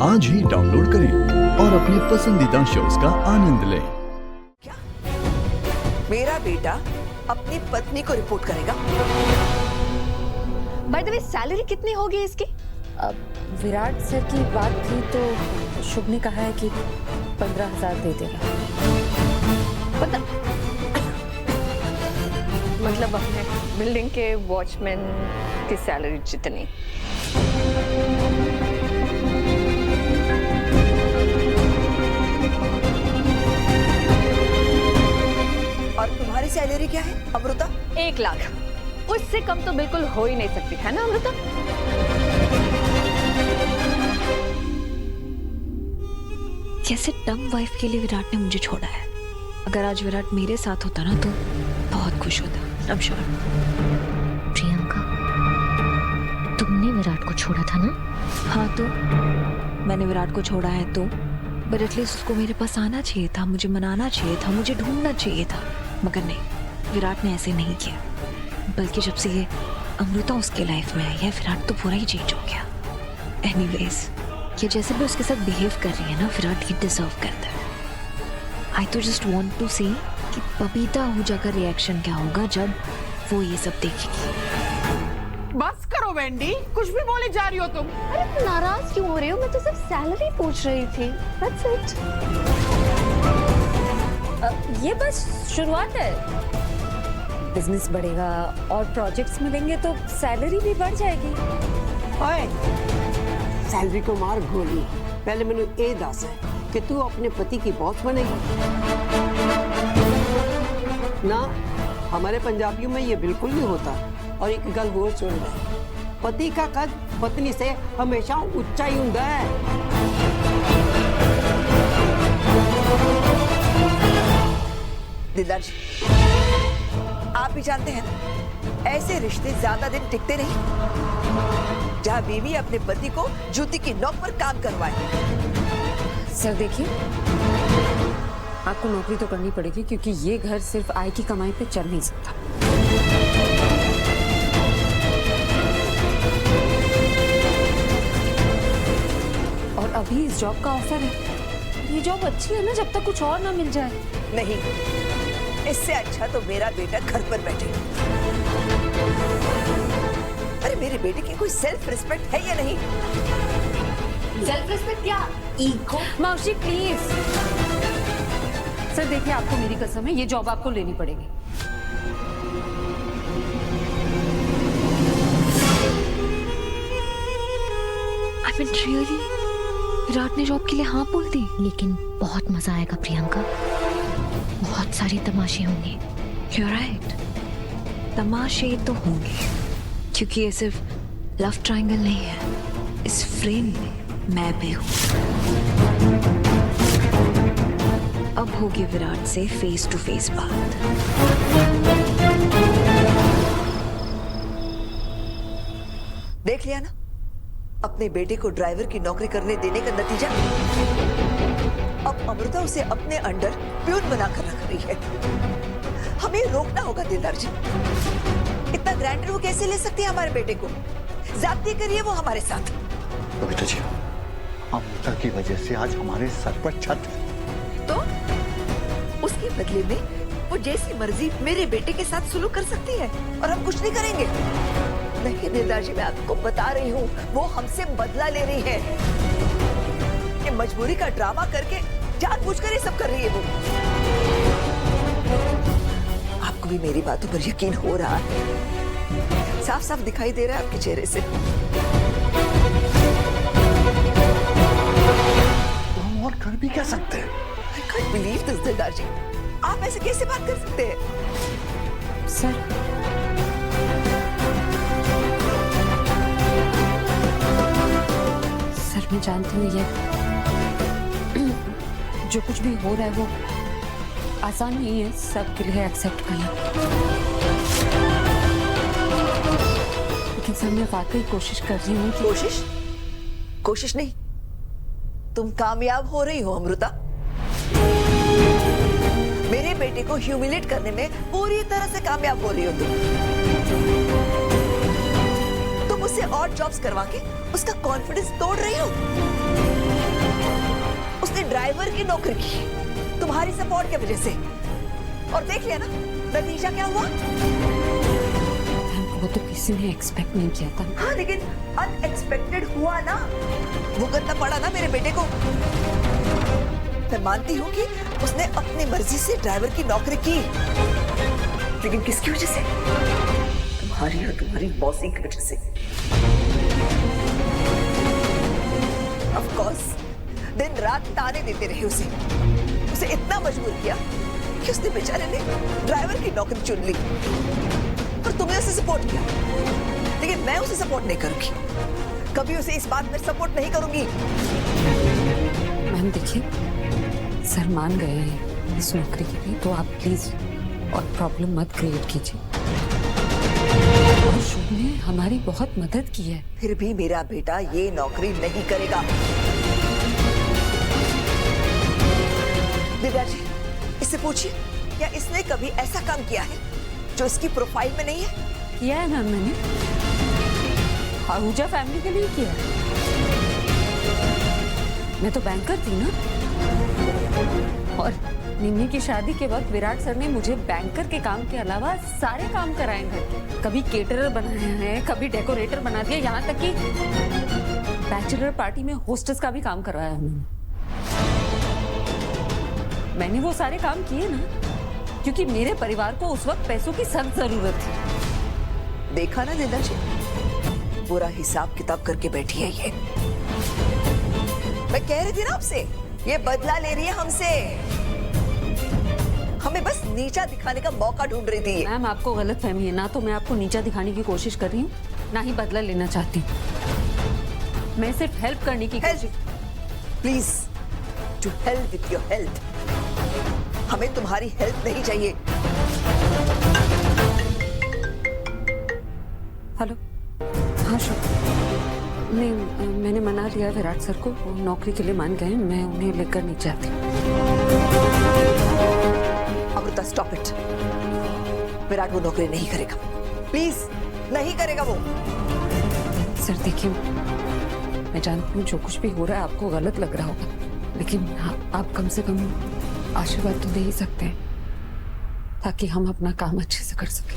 आज ही डाउनलोड करें और अपने पसंदीदा शोज का आनंद लें। क्या मेरा बेटा अपनी पत्नी को रिपोर्ट करेगा? बाय द वे सैलरी कितनी होगी इसकी? विराट सर की बात थी तो शुभ ने कहा है कि 15,000 दे देगा। मतलब अपने बिल्डिंग के वॉचमैन की सैलरी जितनी। और तुम्हारी सैलरी क्या है अमृता? 1 लाख। उससे कम तो बिल्कुल हो ही नहीं सकती, है ना अमृता? कैसे डम वाइफ के लिए विराट ने मुझे छोड़ा है। अगर आज विराट मेरे साथ होता ना तो बहुत खुश होता। I'm sure। प्रियंका, तुमने विराट को छोड़ा था ना? हाँ तो मैंने विराट को छोड़ा है तो, बट एटलीस्ट उसको मेरे पास आना चाहिए था, मुझे मनाना चाहिए था, मुझे ढूंढना चाहिए था। मगर नहीं, विराट ने ऐसे नहीं किया। बल्कि जब से ये अमृता उसके लाइफ में आई है, विराट तो पूरा ही चेंज हो गया। एनीवेज, ये जैसे भी उसके साथ बिहेव कर रही है ना, विराट ये डिजर्व करता है। आई तो जस्ट वांट टू सी कि बबीता आहूजा का रिएक्शन क्या होगा जब वो ये सब देखेगी। बस करो वेंडी, कुछ भी बोले जा रही हो तुम। अरे तुम नाराज क्यों हो रहे हो? मैं तो सिर्फ सैलरी पूछ रही थी। That's it। ये बस शुरुआत है। बिजनेस बढ़ेगा और प्रोजेक्ट्स मिलेंगे तो सैलरी भी बढ़ जाएगी। ओए, सैलरी को मार गोली। पहले मैंने ये दस है कि तू अपने पति की बॉस बनेगी ना। हमारे पंजाबियों में ये बिल्कुल नहीं होता। और एक गल और सुन ले, पति का कद पत्नी से हमेशा ऊंचा ही होता है। दिलदार जी, आप भी जानते हैं ना, ऐसे रिश्ते ज्यादा दिन टिकते नहीं जहां बीवी अपने पति को जूती की नोक पर काम करवाए। सर देखिए, आपको नौकरी तो करनी पड़ेगी क्योंकि ये घर सिर्फ आय की कमाई पे चल नहीं सकता। और अभी इस जॉब का ऑफर है। ये जॉब अच्छी है ना, जब तक कुछ और ना मिल जाए। नहीं, इससे अच्छा तो मेरा बेटा घर पर बैठे। अरे मेरे बेटे की कोई सेल्फ रिस्पेक्ट है या नहीं? सेल्फ रिस्पेक्ट क्या? ईगो। मौसी प्लीज। सर देखिए, आपको मेरी कसम है, ये जॉब आपको लेनी पड़ेगी। I mean, really? विराट ने जॉब के लिए हाँ बोल दी। लेकिन बहुत मजा आएगा प्रियंका, बहुत सारे तमाशे होंगे। You're right। तमाशे तो होंगे क्योंकि ये सिर्फ लव ट्रायंगल नहीं है, इस फ्रेम में मैं भी हूँ। अब होगी विराट से फेस टू फेस बात। देख लिया ना अपने बेटे को ड्राइवर की नौकरी करने देने का नतीजा। अब अमृता उसे अपने अंडर प्यून बनाकर रख रही है। हमें रोकना होगा दिलदार जी। इतना ग्रैंड वो कैसे ले सकती है हमारे बेटे को? जाती करिए वो हमारे साथ। बबीता जी, अमृता की वजह से आज हमारे सर पर छत है। तो उसके बदले में वो जैसी मर्जी मेरे बेटे के साथ सुलूक कर सकती है और हम कुछ नहीं करेंगे। नहीं दिलदार जी, मैं आपको बता रही हूँ, वो हमसे बदला ले रही है। ये मजबूरी का ड्रामा करके जानबूझकर ये सब कर रही है वो। आपको भी मेरी बातों पर यकीन हो रहा है? साफ साफ दिखाई दे रहा है आपके चेहरे से। तो हम और कर भी क्या सकते हैं? I can't believe this, दिलदार जी। आप ऐसे कैसे बात कर सकते हैं? सर, सर मैं जानती हूँ ये जो कुछ भी हो रहा है वो आसान नहीं है सबके लिए एक्सेप्ट करना। लेकिन सर मैं वाकई कोशिश कर रही हूँ। कोशिश नहीं, तुम कामयाब हो रही हो अमृता। मेरे बेटे को ह्यूमिलेट करने में पूरी तरह से कामयाब हो रही हो तुम उसे और जॉब्स करवा के उसका कॉन्फिडेंस तोड़ रही हो। की नौकरी की तुम्हारी सपोर्ट की वजह से, और देख लिया ना नतीजा क्या हुआ। वो तो किसी ने एक्सपेक्ट नहीं किया था। हाँ लेकिन अनएक्सपेक्टेड हुआ ना, भुगतना पड़ा ना मेरे बेटे को। मैं मानती हूँ कि उसने अपनी मर्जी से ड्राइवर की नौकरी की, लेकिन किसकी वजह से? तुम्हारी और तुम्हारी बॉसी की वजह से। ऑफ कोर्स दिन रात ताने देते रहे उसे इतना मजबूर किया कि उसने बेचारे ने ड्राइवर की नौकरी चुन ली, और तुमने उसे सपोर्ट किया। लेकिन मैं उसे सपोर्ट नहीं करूंगी, कभी उसे इस बात में सपोर्ट नहीं करूंगी। मैम देखिए, सर मान गए हैं इस नौकरी के लिए, तो आप प्लीज और प्रॉब्लम मत क्रिएट कीजिए। और शुभ ने हमारी बहुत मदद की है। फिर भी मेरा बेटा ये नौकरी नहीं करेगा। दिव्या जी, इससे पूछिए क्या इसने कभी ऐसा काम किया है जो इसकी प्रोफाइल में नहीं है? किया है मैम, मैंने आहूजा फैमिली के लिए किया है। मैं तो बैंकर थी ना, और निन्नी की शादी के वक्त विराट सर ने मुझे बैंकर के काम के अलावा सारे काम कराए घर के। कभी केटरर बनाया है, कभी डेकोरेटर बना दिया, यहाँ तक कि बैचलर पार्टी में होस्टेस का भी काम करवाया उन्होंने। मैंने वो सारे काम किए ना, क्योंकि मेरे परिवार को उस वक्त पैसों की सख्त जरूरत थी। देखा ना दिव्या जी, पूरा हिसाब किताब करके बैठी है ये। मैं कह रही थी ना आपसे, ये बदला ले रही है हमसे। हमें बस नीचा दिखाने का मौका ढूंढ रही थी। मैम आपको गलत फहमी है, ना तो मैं आपको नीचा दिखाने की कोशिश कर रही हूँ, ना ही बदला लेना चाहती हूँ। मैं सिर्फ हेल्प करने की कोशिश। Please to help with your help. हमें तुम्हारी हेल्प नहीं चाहिए। हेलो, हाँ शुभ। नहीं, मैंने मना लिया विराट सर को, वो नौकरी के लिए मान गए, मैं उन्हें लेकर नहीं चाहती। Amrita stop it. विराट वो नौकरी नहीं करेगा, प्लीज नहीं करेगा वो। सर देखिए, मैं जानती हूँ जो कुछ भी हो रहा है आपको गलत लग रहा होगा, लेकिन आप कम से कम आशीर्वाद तो दे ही सकते हैं, ताकि हम अपना काम अच्छे से कर सकें।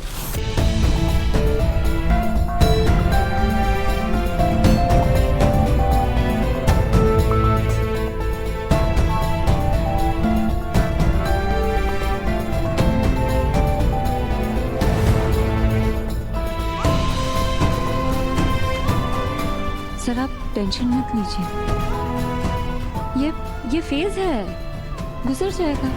सर आप टेंशन मत लीजिए, ये फेज है, गुजर जाएगा।